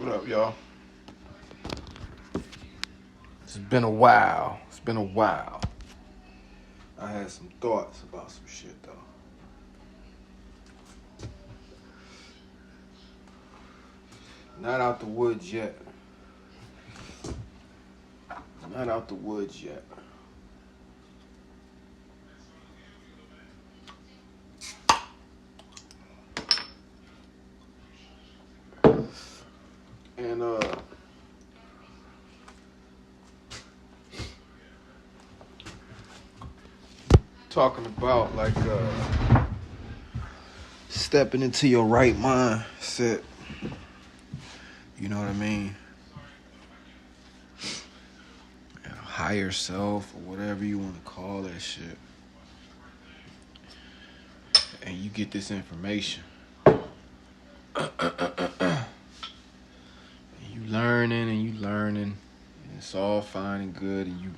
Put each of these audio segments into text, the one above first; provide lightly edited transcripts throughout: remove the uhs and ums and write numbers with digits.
What up, y'all? It's been a while. I had some thoughts about some shit, though. Not out the woods yet. And talking about like stepping into your right mindset. You know what I mean? Higher self or whatever you want to call that shit. And you get this information. You learning, and it's all fine and good, and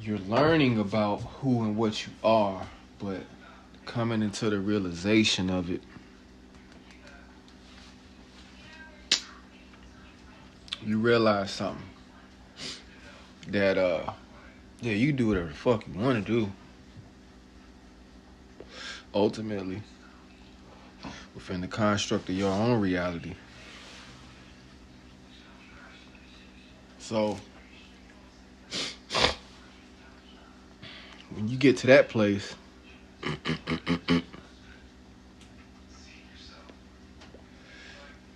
you're learning about who and what you are, but coming into the realization of it, you realize something. That you can do whatever the fuck you want to do. Ultimately, within the construct of your own reality. So, when you get to that place,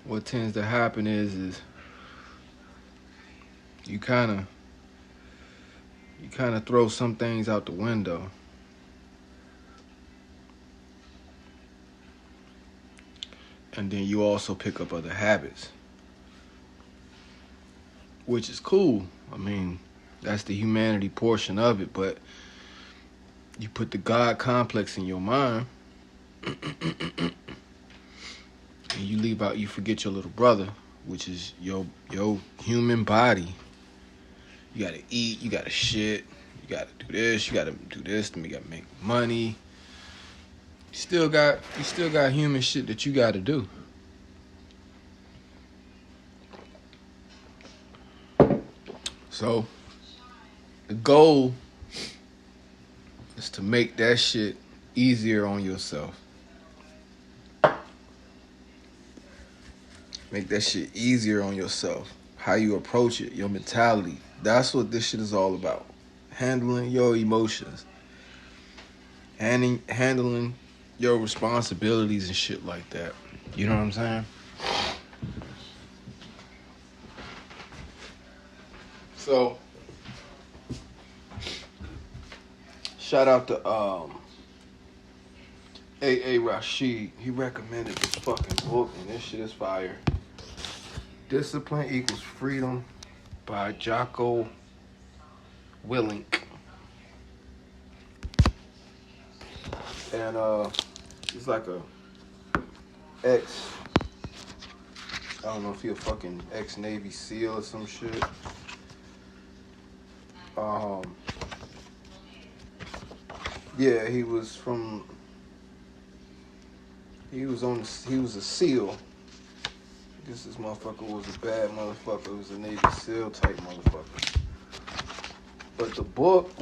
what tends to happen is you kind of throw some things out the window. And then you also pick up other habits, which is cool. I mean, that's the humanity portion of it, but you put the God complex in your mind, and you forget your little brother, which is your human body. You gotta eat, you gotta shit, you gotta do this, then you gotta make money. You still got human shit that you gotta do. So the goal is to make that shit easier on yourself. Make that shit easier on yourself. How you approach it, your mentality. That's what this shit is all about. Handling your emotions. Handling your responsibilities and shit like that. You know what I'm saying? So, shout out to A.A. Rashid. He recommended this fucking book, and this shit is fire. Discipline Equals Freedom by Jocko Willink. And he's like a I don't know if he a fucking ex-Navy SEAL or some shit. Yeah, he was a SEAL. I guess this motherfucker was a bad motherfucker. He was a Navy SEAL type motherfucker. But the book,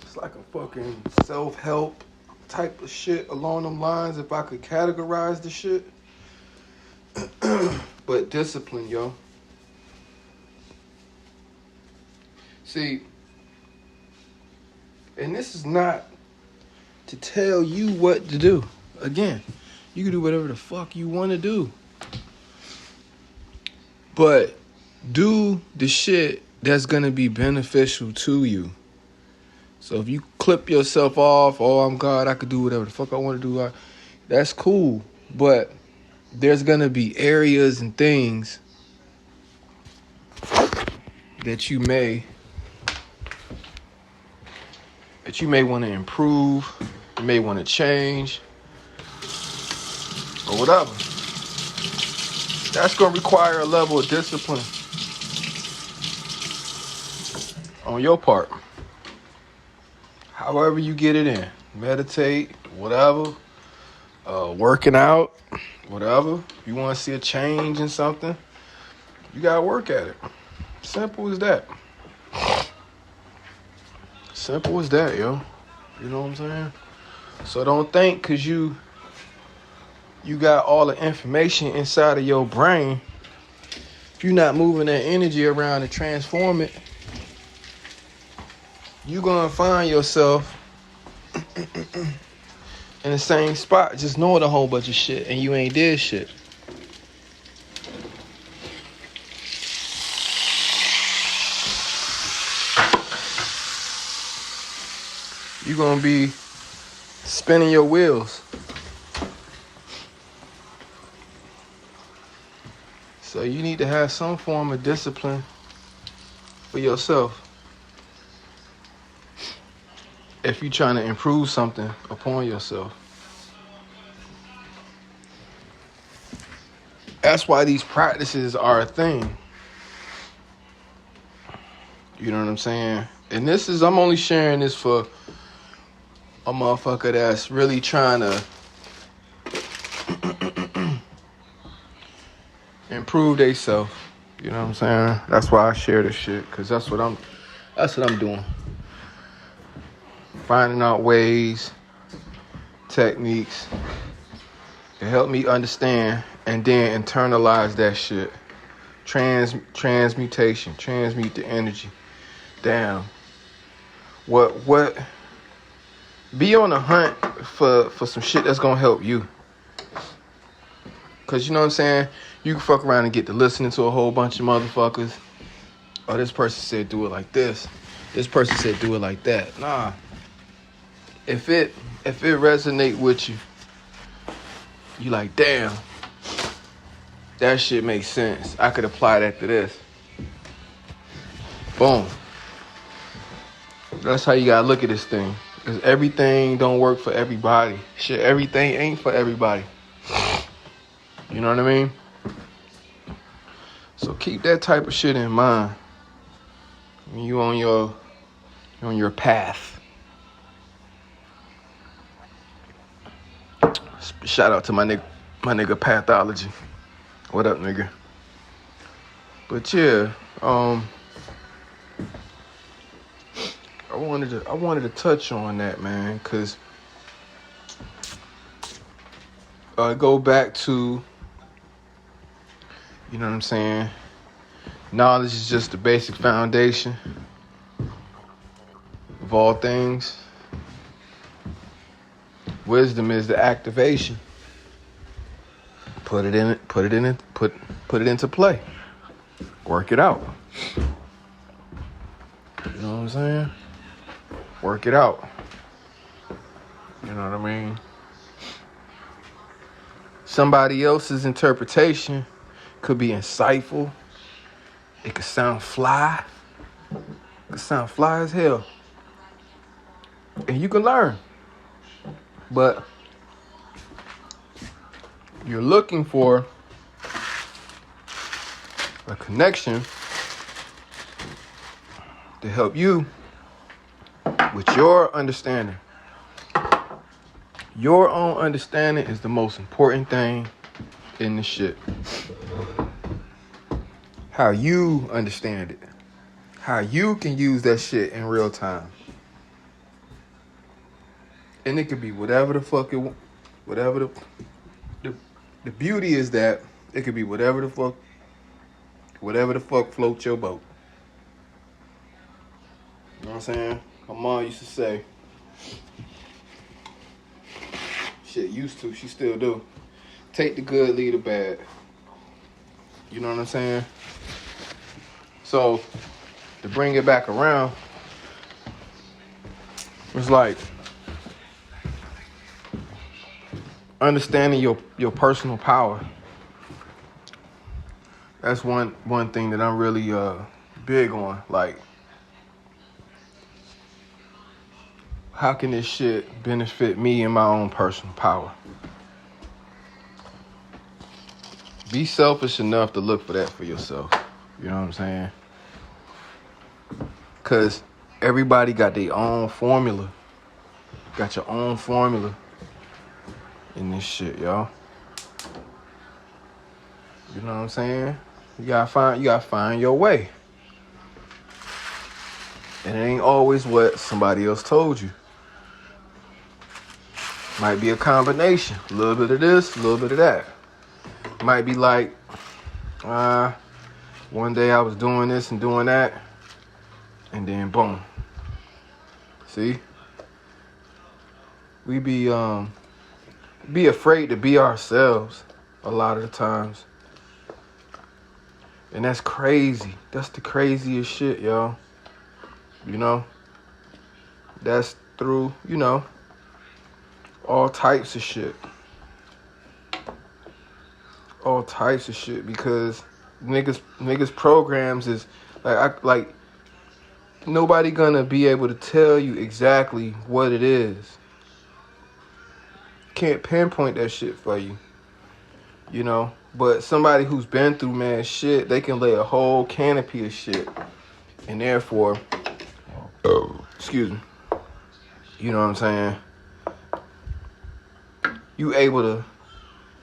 it's like a fucking self-help type of shit along them lines, if I could categorize the shit. But discipline, yo. See, and this is not to tell you what to do. Again, you can do whatever the fuck you want to do. But do the shit that's going to be beneficial to you. So if you clip yourself off, oh, I'm God, I could do whatever the fuck I want to do, that's cool. But there's going to be areas and things that you may want to improve, you may want to change, or whatever. That's going to require a level of discipline on your part. However you get it in. Meditate, whatever. working out, whatever. If you want to see a change in something, you gotta work at it. Simple as that. Simple as that, yo. You know what I'm saying? So don't think cause you got all the information inside of your brain, if you're not moving that energy around to transform it, you're gonna find yourself in the same spot, just knowing a whole bunch of shit, and you ain't did shit. You're gonna be spinning your wheels. So you need to have some form of discipline for yourself if you're trying to improve something upon yourself. That's why these practices are a thing. You know what I'm saying? And I'm only sharing this for a motherfucker that's really trying to improve theyself. You know what I'm saying? That's why I share this shit, cause that's what I'm doing. Finding out ways, techniques to help me understand and then internalize that shit. Transmutation, transmute the energy. Damn. What be on the hunt for some shit that's gonna help you. Cause you know what I'm saying? You can fuck around and get to listening to a whole bunch of motherfuckers. Oh, this person said do it like this. This person said do it like that. Nah. If it resonate with you, you like, damn, that shit makes sense. I could apply that to this. Boom. That's how you gotta look at this thing. Because everything don't work for everybody. Shit, everything ain't for everybody. You know what I mean? So keep that type of shit in mind when you on your path. Shout out to my nigga Pathology. What up, nigga? But yeah, I wanted to touch on that, man, cause go back to, you know what I'm saying? Knowledge is just the basic foundation of all things. Wisdom is the activation. Put it into play. Work it out. You know what I'm saying? Work it out. You know what I mean? Somebody else's interpretation could be insightful. It could sound fly. It could sound fly as hell. And you can learn. But you're looking for a connection to help you with your understanding. Your own understanding is the most important thing in this shit. How you understand it. How you can use that shit in real time. And it could be whatever the fuck whatever the beauty is that it could be whatever the fuck floats your boat. You know what I'm saying? My mom used to say, shit, used to, she still do. Take the good, leave the bad. You know what I'm saying? So, to bring it back around, it's like understanding your personal power. That's one thing that I'm really big on. Like, how can this shit benefit me in my own personal power? Be selfish enough to look for that for yourself. You know what I'm saying? Because everybody got their own formula. Got your own formula in this shit, y'all. You know what I'm saying? You gotta find your way. And it ain't always what somebody else told you. Might be a combination. A little bit of this, a little bit of that. Might be like, one day I was doing this and doing that, and then boom. See? We be afraid to be ourselves a lot of the times. And that's crazy. That's the craziest shit, y'all. You know? That's through, all types of shit. All types of shit, because niggas programs is like nobody gonna be able to tell you exactly what it is. Can't pinpoint that shit for you. But somebody who's been through mad shit, they can lay a whole canopy of shit. And therefore, excuse me, you know what I'm saying? You able to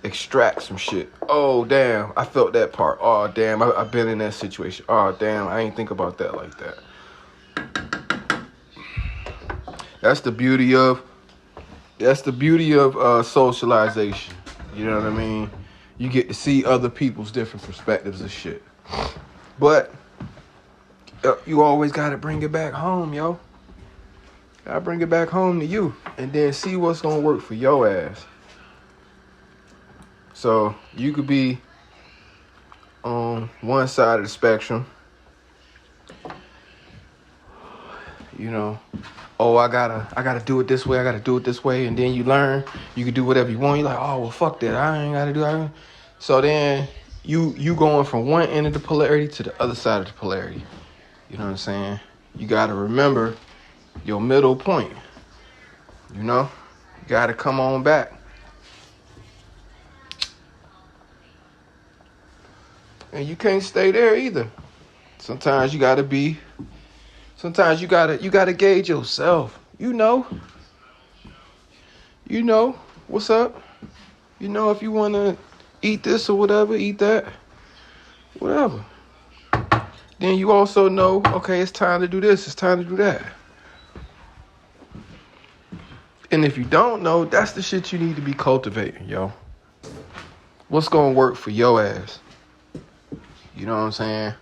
extract some shit. Oh, damn, I felt that part. Oh, damn, I've been in that situation. Oh, damn, I ain't think about that like that. That's the beauty of socialization. You know what I mean? You get to see other people's different perspectives of shit. But you always got to bring it back home, yo. Gotta bring it back home to you. And then see what's going to work for your ass. So you could be on one side of the spectrum. Oh, I gotta do it this way. I gotta do it this way. And then you learn. You can do whatever you want. You're like, oh, well, fuck that. I ain't gotta do that. So then you going from one end of the polarity to the other side of the polarity. You know what I'm saying? You gotta remember your middle point. You gotta come on back. And you can't stay there either. Sometimes you gotta gauge yourself. You know what's up. If you wanna eat this or whatever, eat that, whatever. Then you also know, okay, it's time to do this, it's time to do that. And if you don't know, that's the shit you need to be cultivating, yo. What's gonna work for your ass? You know what I'm saying?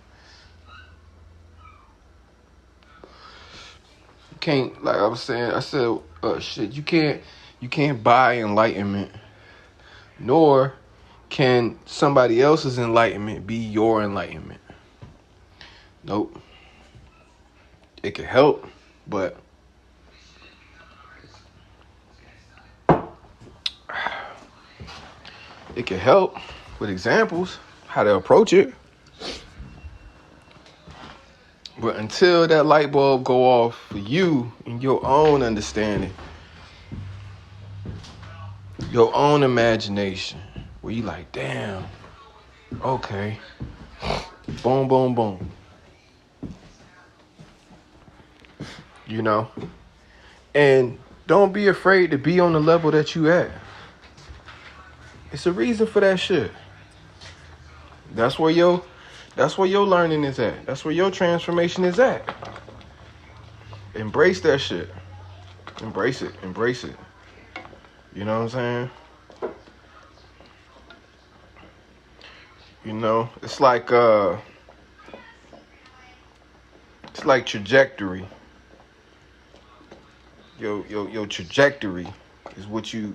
You can't, like I was saying, you can't buy enlightenment, nor can somebody else's enlightenment be your enlightenment. Nope. It can help, but it can help with examples, how to approach it. But until that light bulb go off for you in your own understanding, your own imagination, where you like, damn, okay, boom, boom, boom. And don't be afraid to be on the level that you at. It's a reason for that shit. That's where your learning is at. That's where your transformation is at. Embrace that shit. Embrace it. You know what I'm saying? It's like trajectory. Your trajectory is what you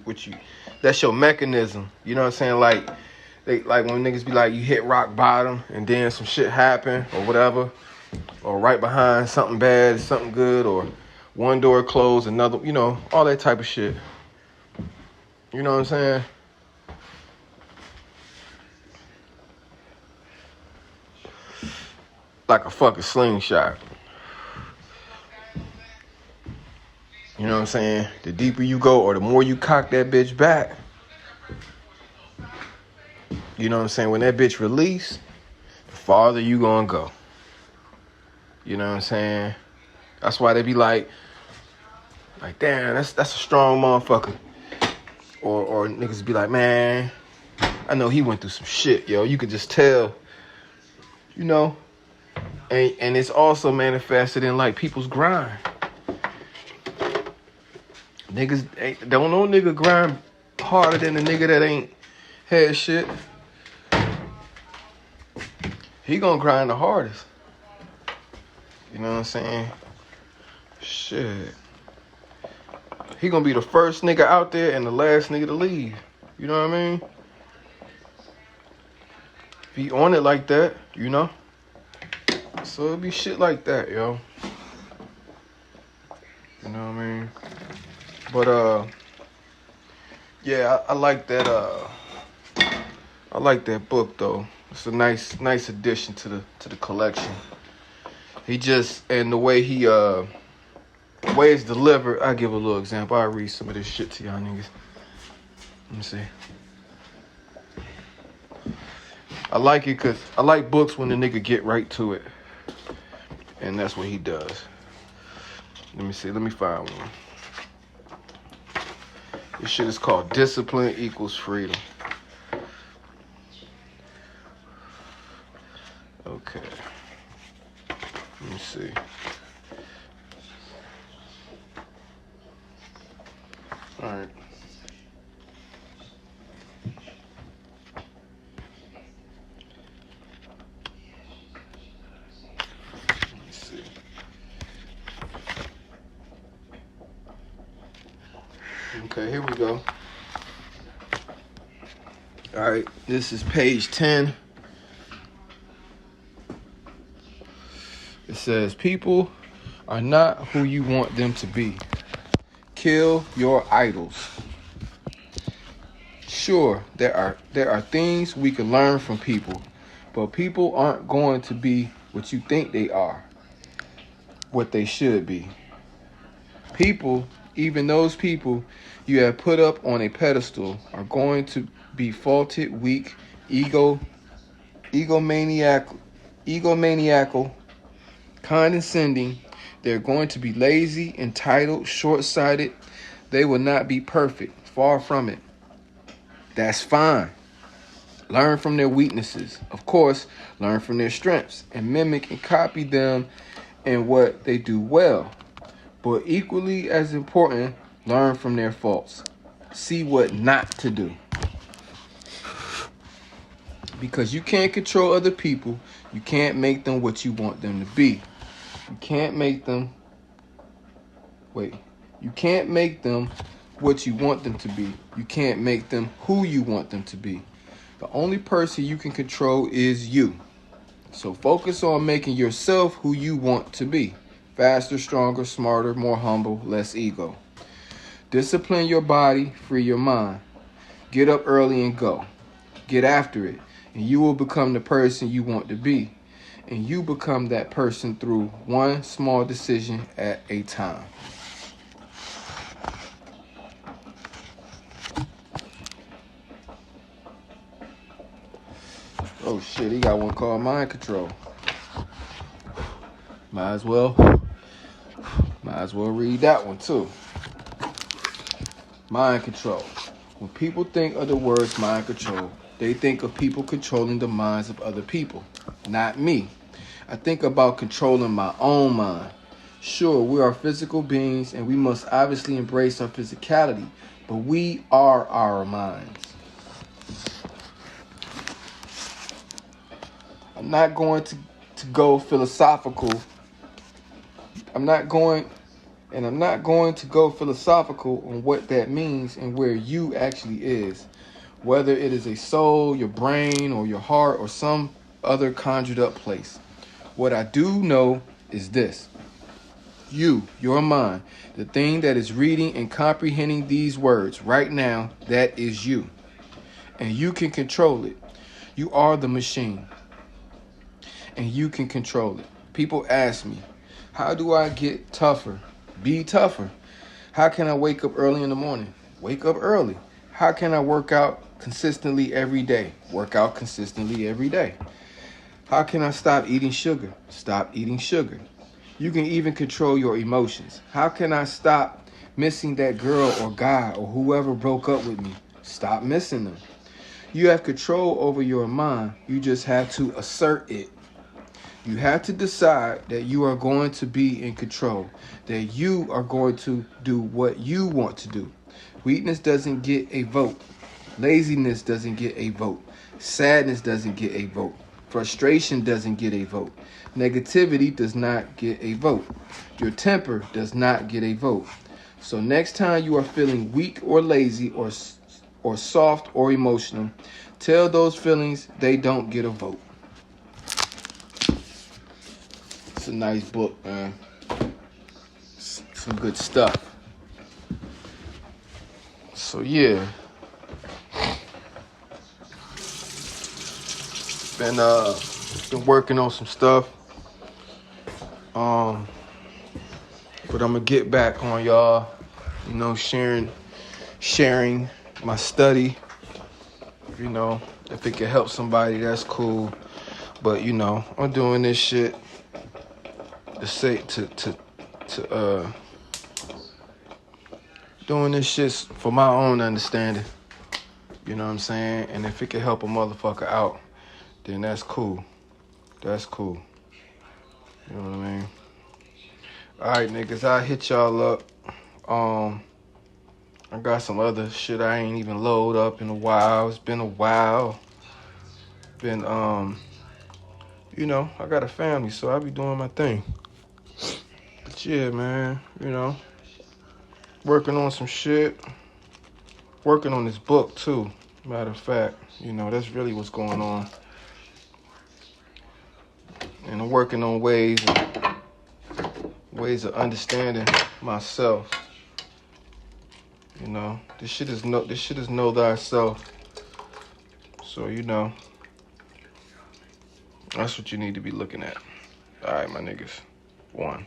that's your mechanism. You know what I'm saying? Like when niggas be like, you hit rock bottom and then some shit happen or whatever, or right behind something bad, something good, or one door closed, another, all that type of shit. You know what I'm saying? Like a fucking slingshot. You know what I'm saying? The deeper you go or the more you cock that bitch back, you know what I'm saying? When that bitch release, the farther you gonna go. You know what I'm saying? That's why they be like, damn, that's a strong motherfucker. Or niggas be like, man, I know he went through some shit, yo. You could just tell, you know. And it's also manifested in like people's grind. Niggas don't know nigga grind harder than the nigga that ain't had shit. He gonna grind the hardest. You know what I'm saying? Shit. He gonna be the first nigga out there and the last nigga to leave. You know what I mean? Be on it like that, you know? So it'll be shit like that, yo. You know what I mean? But yeah, I like that I like that book though. It's a nice addition to the collection. He just, and the way he way it's delivered, I'll give a little example. I'll read some of this shit to y'all niggas. Let me see. I like it because I like books when the nigga get right to it. And that's what he does. Let me see. Let me find one. This shit is called Discipline Equals Freedom. Okay. Let me see. All right. Let me see. Okay, here we go. All right, this is page 10. It says, people are not who you want them to be. Kill your idols. Sure, there are things we can learn from people, but people aren't going to be what you think they are, what they should be. People, even those people you have put up on a pedestal, are going to be faulted, weak, egomaniacal, condescending. They're going to be lazy, entitled, short-sighted. They will not be perfect. Far from it. That's fine. Learn from their weaknesses. Of course, learn from their strengths and mimic and copy them in what they do well. But equally as important, learn from their faults. See what not to do. Because you can't control other people. You can't make them what you want them to be. You can't make them what you want them to be. You can't make them who you want them to be. The only person you can control is you. So focus on making yourself who you want to be. Faster, stronger, smarter, more humble, less ego. Discipline your body, free your mind. Get up early and go. Get after it, and you will become the person you want to be. And you become that person through one small decision at a time. Oh shit, he got one called Mind Control. Might as well read that one too. Mind control. When people think of the words mind control, they think of people controlling the minds of other people. Not me. I think about controlling my own mind. Sure, we are physical beings and we must obviously embrace our physicality, but we are our minds. I'm not going to go philosophical. I'm not going to go philosophical on what that means and where you actually is. Whether it is a soul, your brain, or your heart, or some other conjured up place. What I do know is this. Your mind, the thing that is reading and comprehending these words right now, that is you. And you can control it. You are the machine. And you can control it. People ask me, how do I get tougher? Be tougher. How can I wake up early in the morning? Wake up early. How can I work out consistently every day? Work out consistently every day. How can I stop eating sugar? Stop eating sugar. You can even control your emotions. How can I stop missing that girl or guy or whoever broke up with me. Stop missing them. You have control over your mind. You just have to assert it. You have to decide that you are going to be in control, that you are going to do what you want to do. Weakness doesn't get a vote. Laziness doesn't get a vote. Sadness doesn't get a vote. Frustration doesn't get a vote. Negativity does not get a vote. Your temper does not get a vote. So next time you are feeling weak or lazy or soft or emotional, tell those feelings they don't get a vote. It's a nice book, man. Some good stuff. So yeah. Been working on some stuff. But I'm gonna get back on y'all, you know, sharing my study. You know, if it can help somebody, that's cool. But you know, I'm doing this shit doing this shit for my own understanding. You know what I'm saying? And if it can help a motherfucker out, then that's cool. That's cool. You know what I mean? Alright, niggas, I'll hit y'all up. I got some other shit I ain't even load up in a while. It's been a while. You know, I got a family, so I be doing my thing. But yeah, man, you know, working on some shit. Working on this book, too. Matter of fact, you know, that's really what's going on. And I'm working on ways of understanding myself. You know, this shit is know thyself. So, you know, that's what you need to be looking at. All right, my niggas. 1.